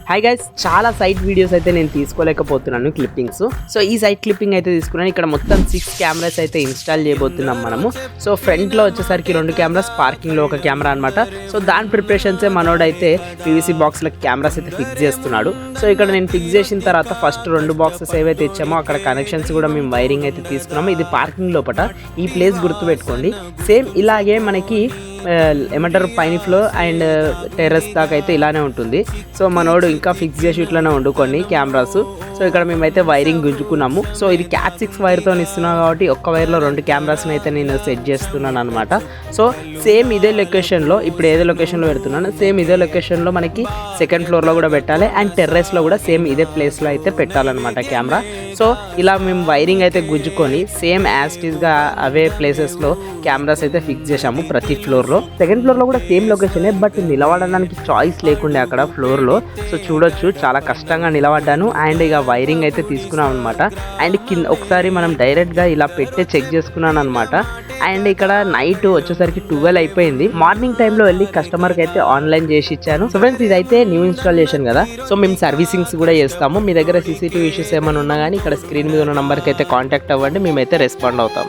Hi guys, చాలా site videos అయితే నేను తీసుకోలేకపోతున్నాను క్లిప్పింగ్స్. సో ఈ సైట్ క్లిప్పింగ్ అయితే తీసుకున్నాను. ఇక్కడ మొత్తం 6 కెమెరాస్ అయితే ఇన్స్టాల్ చేయబోతున్నాం మనము. సో ఫ్రంట్లో వచ్చేసరికి 2 కెమెరాస్, పార్కింగ్లో ఒక కెమెరా అనమాట. సో దాని ప్రిపరేషన్సే మనోడైతే పీవీసీ బాక్స్లకి కెమెరాస్ అయితే ఫిక్స్ చేస్తున్నాడు. సో ఇక్కడ నేను ఫిక్స్ చేసిన తర్వాత ఫస్ట్ 2 బాక్సెస్ ఏవైతే ఇచ్చామో అక్కడ కనెక్షన్స్ కూడా మేము వైరింగ్ అయితే తీసుకున్నాము. ఇది పార్కింగ్ లోపల, ఈ ప్లేస్ గుర్తుపెట్టుకోండి. సేమ్ ఇలాగే మనకి ఏమంటారు పైన ఫ్లోర్ అండ్ టెర్రస్ దాకా అయితే ఇలానే ఉంటుంది. సో మనోడు ఇంకా ఫిక్స్ చేసి ఇట్లానే వండుకొని కెమెరాస్. సో ఇక్కడ మేమైతే వైరింగ్ గుంజుకున్నాము. సో ఇది క్యాట్ 6 వైర్తో ఇస్తున్నాం కాబట్టి ఒక్క వైర్లో 2 కెమెరాస్ని అయితే నేను సెట్ చేస్తున్నాను అనమాట. సో సేమ్ ఇదే లొకేషన్లో, ఇప్పుడు ఏదో లొకేషన్లో పెడుతున్నాను, సేమ్ ఇదే లొకేషన్లో మనకి సెకండ్ ఫ్లోర్లో కూడా పెట్టాలి అండ్ టెర్రస్లో కూడా సేమ్ ఇదే ప్లేస్లో అయితే పెట్టాలన్నమాట కెమెరా. సో ఇలా మేము వైరింగ్ అయితే గుంజుకొని సేమ్ యాస్టీస్గా అవే ప్లేసెస్లో కెమెరాస్ అయితే ఫిక్స్ చేసాము ప్రతి ఫ్లోర్లో. సెకండ్ ఫ్లోర్లో కూడా సేమ్ లొకేషనే, బట్ నిలబడడానికి చాయిస్ లేకుండే అక్కడ ఫ్లోర్లో. సో చూడొచ్చు, చాలా కష్టంగా నిలబడ్డాను అండ్ ఇక వైరింగ్ అయితే తీసుకున్నాం అనమాట. అండ్ కింద ఒకసారి మనం డైరెక్ట్గా ఇలా పెట్టి చెక్ చేసుకున్నాను అనమాట. అండ్ ఇక్కడ నైట్ వచ్చేసరికి 12 అయిపోయింది. మార్నింగ్ టైంలో వెళ్ళి కస్టమర్కి అయితే ఆన్లైన్ చేసి ఇచ్చాను. సో ఫ్రెండ్స్, ఇదైతే న్యూ ఇన్స్టాలేషన్ కదా, సో మేము సర్వీసింగ్స్ కూడా చేస్తాము. మీ దగ్గర సీసీటీవీ ఇష్యూస్ ఏమైనా ఉన్నా కానీ ఇక్కడ స్క్రీన్ మీద ఉన్న నెంబర్కి అయితే కాంటాక్ట్ అవ్వండి, మేమైతే రెస్పాండ్ అవుతాం.